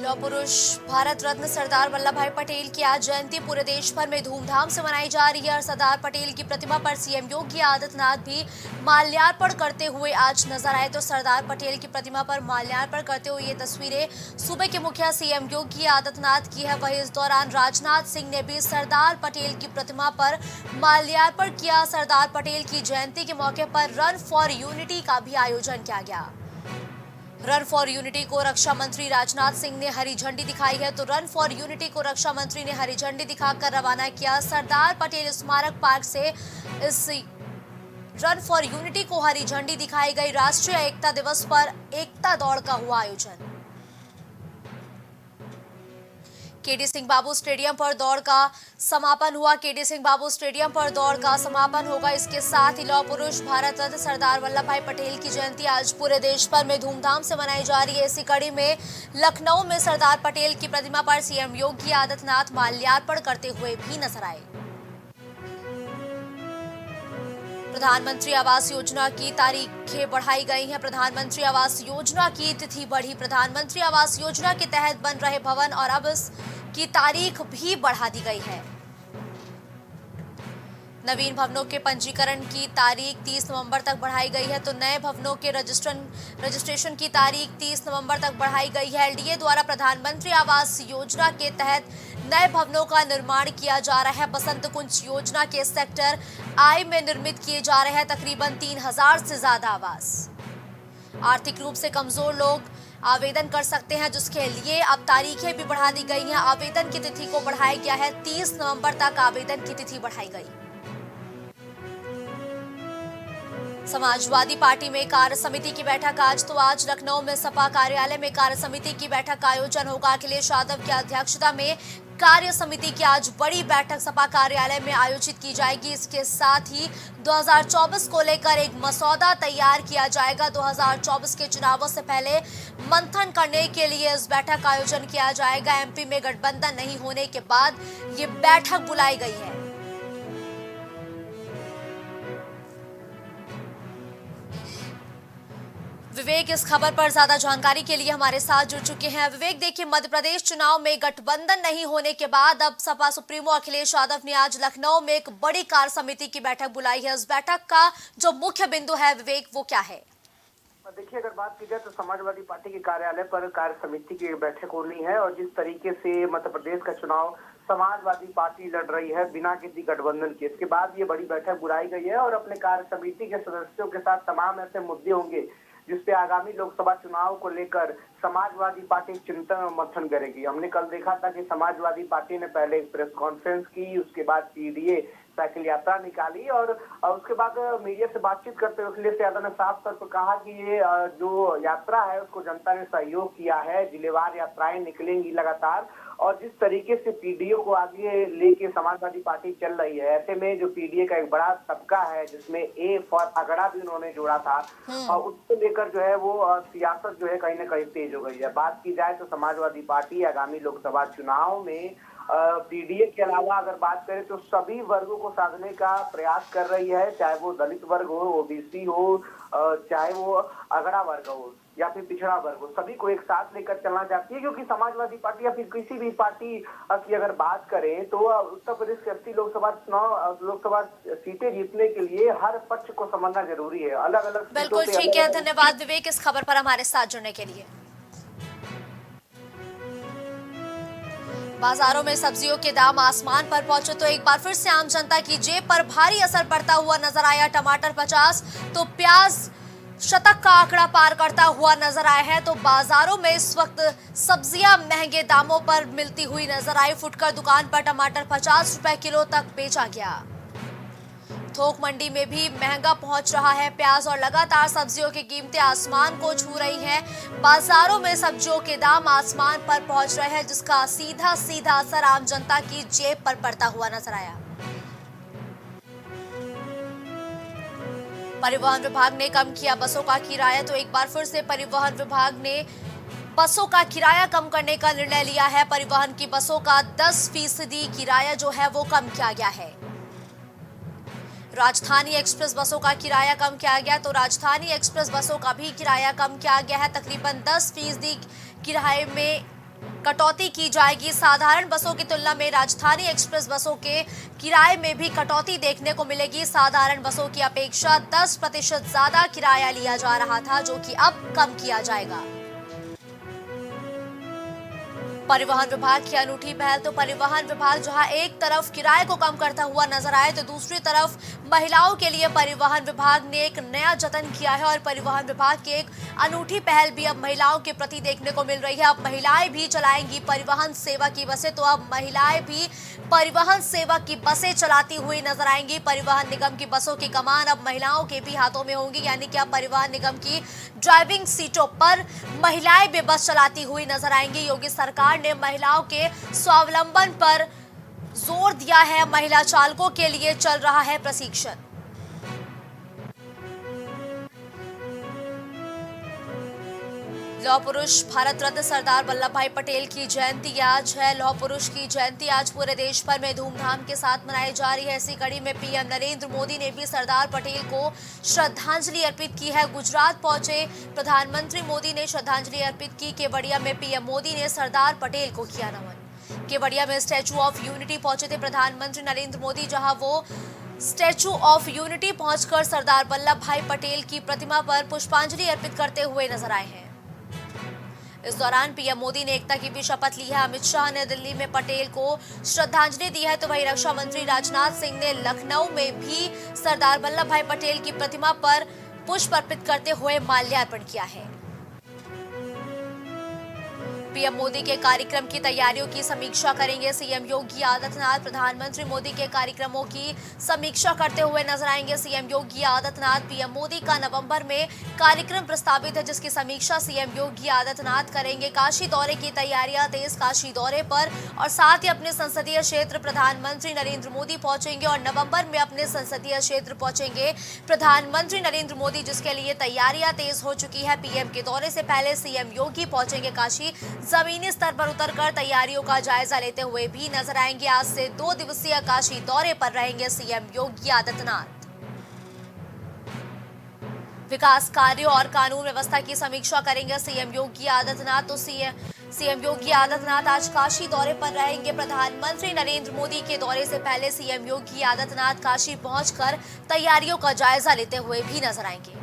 लौह पुरुष भारत रत्न सरदार वल्लभ भाई पटेल की आज जयंती पूरे देश भर में धूमधाम से मनाई जा रही है और सरदार पटेल की प्रतिमा पर सीएम योगी आदित्यनाथ भी माल्यार्पण करते हुए आज नजर आए। तो सरदार पटेल की प्रतिमा पर माल्यार्पण करते हुए ये तस्वीरें सूबे के मुखिया सीएम योगी आदित्यनाथ की है। वहीं इस दौरान राजनाथ सिंह ने भी सरदार पटेल की प्रतिमा पर माल्यार्पण किया। सरदार पटेल की जयंती के मौके पर रन फॉर यूनिटी का भी आयोजन किया गया। रन फॉर यूनिटी को रक्षा मंत्री राजनाथ सिंह ने हरी झंडी दिखाई है। तो रन फॉर यूनिटी को रक्षा मंत्री ने हरी झंडी दिखाकर रवाना किया। सरदार पटेल स्मारक पार्क से इस रन फॉर यूनिटी को हरी झंडी दिखाई गई। राष्ट्रीय एकता दिवस पर एकता दौड़ का हुआ आयोजन। केडी सिंह बाबू स्टेडियम पर दौड़ का समापन हुआ। केडी सिंह बाबू स्टेडियम पर दौड़ का समापन होगा। इसके साथ ही लौह पुरुष भारत रत्न सरदार वल्लभ भाई पटेल की जयंती आज पूरे देश भर में धूमधाम से मनाई जा रही है। इसी कड़ी में लखनऊ में सरदार पटेल की प्रतिमा पर सीएम योगी आदित्यनाथ माल्यार्पण करते हुए भी नजर आए। प्रधानमंत्री आवास योजना की तारीखें बढ़ाई गई हैं। प्रधानमंत्री आवास योजना की तिथि बढ़ी। प्रधानमंत्री आवास योजना के तहत बन रहे भवन और अब इसकी तारीख भी बढ़ा दी गई है। नवीन भवनों के पंजीकरण की तारीख 30 नवंबर तक बढ़ाई गई है। तो नए भवनों के रजिस्ट्रेशन की तारीख 30 नवंबर तक बढ़ाई गई है। एलडीए द्वारा प्रधानमंत्री आवास योजना के तहत नए भवनों का निर्माण किया जा रहा है। बसंत कुंज योजना के सेक्टर आई में निर्मित किए जा रहे हैं तकरीबन 3000 से ज्यादा आवास। आर्थिक रूप से कमजोर लोग आवेदन कर सकते हैं, जिसके लिए अब तारीखें भी बढ़ा दी गई हैं। आवेदन की तिथि को बढ़ाया गया है। 30 नवंबर तक आवेदन की तिथि बढ़ाई गई। समाजवादी पार्टी में कार्य समिति की बैठक आज लखनऊ में सपा कार्यालय में कार्य समिति की बैठक का आयोजन होगा। अखिलेश यादव की अध्यक्षता में कार्य समिति की आज बड़ी बैठक सपा कार्यालय में आयोजित की जाएगी। इसके साथ ही 2024 को लेकर एक मसौदा तैयार किया जाएगा। 2024 के चुनावों से पहले मंथन करने के लिए इस बैठक का आयोजन किया जाएगा। एमपी में गठबंधन नहीं होने के बाद ये बैठक बुलाई गई है। विवेक इस खबर पर ज्यादा जानकारी के लिए हमारे साथ जुड़ चुके हैं। विवेक, देखिए, मध्य प्रदेश चुनाव में गठबंधन नहीं होने के बाद अब सपा सुप्रीमो अखिलेश यादव ने आज लखनऊ में एक बड़ी कार्य समिति की बैठक बुलाई है। उस बैठक का जो मुख्य बिंदु है विवेक, वो क्या है? देखिए, अगर बात की जाए तो समाजवादी पार्टी के कार्यालय पर कार्य समिति की बैठक होनी है और जिस तरीके से मध्य प्रदेश का चुनाव समाजवादी पार्टी लड़ रही है बिना किसी गठबंधन के, इसके बाद ये बड़ी बैठक बुलाई गई है और अपने कार्य समिति के सदस्यों के साथ तमाम ऐसे मुद्दे होंगे जिसपे आगामी लोकसभा चुनाव को लेकर समाजवादी पार्टी चिंतन और मंथन करेगी। हमने कल देखा था कि समाजवादी पार्टी ने पहले एक प्रेस कॉन्फ्रेंस की, उसके बाद पीडीए साइकिल यात्रा निकाली और उसके बाद मीडिया से बातचीत करते हुए अखिलेश यादव ने साफ तौर पर कहा कि ये जो यात्रा है उसको जनता ने सहयोग किया है। जिलेवार यात्राएं निकलेंगी लगातार और जिस तरीके से पीडीए को आगे लेके समाजवादी पार्टी चल रही है, ऐसे में जो पीडीए का एक बड़ा तबका है जिसमें ए फॉर अगड़ा भी उन्होंने जोड़ा था और उसको लेकर जो है वो सियासत जो है कहीं ना कहीं तेज हो गई है। बात की जाए तो समाजवादी पार्टी आगामी लोकसभा चुनाव में पीडीए के अलावा अगर बात करें तो सभी वर्गों को साधने का प्रयास कर रही है, चाहे वो दलित वर्ग हो, ओबीसी हो, चाहे वो अगड़ा वर्ग हो या फिर पिछड़ा वर्ग हो, सभी को एक साथ लेकर चलना चाहती है। क्योंकि समाजवादी पार्टी या फिर किसी भी पार्टी की अगर बात करें तो उत्तर प्रदेश के 80 लोकसभा सीटें जीतने के लिए हर पक्ष को समझना जरूरी है। अलग अलग बिल्कुल ठीक है, धन्यवाद विवेक इस खबर पर हमारे साथ जुड़ने के लिए। बाजारों में सब्जियों के दाम आसमान पर पहुंचे तो एक बार फिर से आम जनता की जेब पर भारी असर पड़ता हुआ नजर आया। टमाटर 50 तो प्याज शतक का आंकड़ा पार करता हुआ नजर आया है। तो बाजारों में इस वक्त सब्जियां महंगे दामों पर मिलती हुई नजर आई। फुटकर दुकान पर टमाटर 50 रुपए किलो तक बेचा गया। थोक मंडी में भी महंगा पहुंच रहा है प्याज और लगातार सब्जियों की कीमतें आसमान को छू रही हैं। बाजारों में सब्जियों के दाम आसमान पर पहुंच रहे हैं, जिसका सीधा सीधा असर आम जनता की जेब पर पड़ता हुआ नजर आया। परिवहन विभाग ने कम किया बसों का किराया। तो एक बार फिर से परिवहन विभाग ने बसों का किराया कम करने का निर्णय लिया है। परिवहन की बसों का 10% किराया जो है वो कम किया गया है। राजधानी एक्सप्रेस बसों का किराया कम किया गया। तो राजधानी एक्सप्रेस बसों का भी किराया कम किया गया है। तकरीबन 10% किराए में कटौती की जाएगी। साधारण बसों की तुलना में राजधानी एक्सप्रेस बसों के किराए में भी कटौती देखने को मिलेगी। साधारण बसों की अपेक्षा 10% ज्यादा किराया लिया जा रहा था, जो कि अब कम किया जाएगा। परिवहन विभाग की अनूठी पहल। तो परिवहन विभाग जहां एक तरफ किराए को कम करता हुआ नजर आए, तो दूसरी तरफ महिलाओं के लिए परिवहन विभाग ने एक नया जतन किया है और परिवहन विभाग की एक अनूठी पहल भी अब महिलाओं के प्रति देखने को मिल रही है। अब महिलाएं भी चलाएंगी परिवहन सेवा की बसें। तो अब महिलाएं भी परिवहन सेवा की बसें चलाती हुई नजर आएंगी। परिवहन निगम की बसों की कमान अब महिलाओं के भी हाथों में होंगी, यानी कि अब परिवहन निगम की ड्राइविंग सीटों पर महिलाएं भी बस चलाती हुई नजर आएंगी। योगी सरकार ने महिलाओं के स्वावलंबन पर जोर दिया है। महिला चालकों के लिए चल रहा है प्रशिक्षण। लौह पुरुष भारत रत्न सरदार वल्लभ भाई पटेल की जयंती आज है। लौह पुरुष की जयंती आज पूरे देश भर में धूमधाम के साथ मनाई जा रही है। इसी कड़ी में पीएम नरेंद्र मोदी ने भी सरदार पटेल को श्रद्धांजलि अर्पित की है। गुजरात पहुंचे प्रधानमंत्री मोदी ने श्रद्धांजलि अर्पित की। केवड़िया में पीएम मोदी ने सरदार पटेल को किया नमन। केवड़िया में स्टैचू ऑफ यूनिटी पहुंचे थे प्रधानमंत्री नरेंद्र मोदी, जहां वो स्टैचू ऑफ यूनिटी पहुंचकर सरदार वल्लभ भाई पटेल की प्रतिमा पर पुष्पांजलि अर्पित करते हुए नजर आए हैं। इस दौरान पीएम मोदी ने एकता की भी शपथ ली है। अमित शाह ने दिल्ली में पटेल को श्रद्धांजलि दी है, तो वहीं रक्षा मंत्री राजनाथ सिंह ने लखनऊ में भी सरदार वल्लभ भाई पटेल की प्रतिमा पर पुष्प अर्पित करते हुए माल्यार्पण किया है। पीएम मोदी के कार्यक्रम की तैयारियों की समीक्षा करेंगे सीएम योगी आदित्यनाथ। प्रधानमंत्री मोदी के कार्यक्रमों की समीक्षा करते हुए नजर आएंगे सीएम योगी आदित्यनाथ। पीएम मोदी का नवंबर में कार्यक्रम प्रस्तावित है, जिसकी समीक्षा सीएम योगी आदित्यनाथ करेंगे। काशी दौरे की तैयारियां तेज। काशी दौरे पर और साथ ही अपने संसदीय क्षेत्र प्रधानमंत्री नरेंद्र मोदी पहुंचेंगे और नवंबर में अपने संसदीय क्षेत्र पहुंचेंगे प्रधानमंत्री नरेंद्र मोदी, जिसके लिए तैयारियां तेज हो चुकी है। पीएम के दौरे से पहले सीएम योगी पहुंचेंगे काशी। जमीनी स्तर पर उतरकर तैयारियों का जायजा लेते हुए भी नजर आएंगे। आज से 2 दिवसीय काशी दौरे पर रहेंगे सीएम योगी आदित्यनाथ। विकास कार्यों और कानून व्यवस्था की समीक्षा करेंगे सीएम योगी आदित्यनाथ। तो सीएम योगी आदित्यनाथ आज काशी दौरे पर रहेंगे। प्रधानमंत्री नरेंद्र मोदी के दौरे से पहले सीएम योगी आदित्यनाथ काशी पहुंचकर तैयारियों का जायजा लेते हुए भी नजर आएंगे।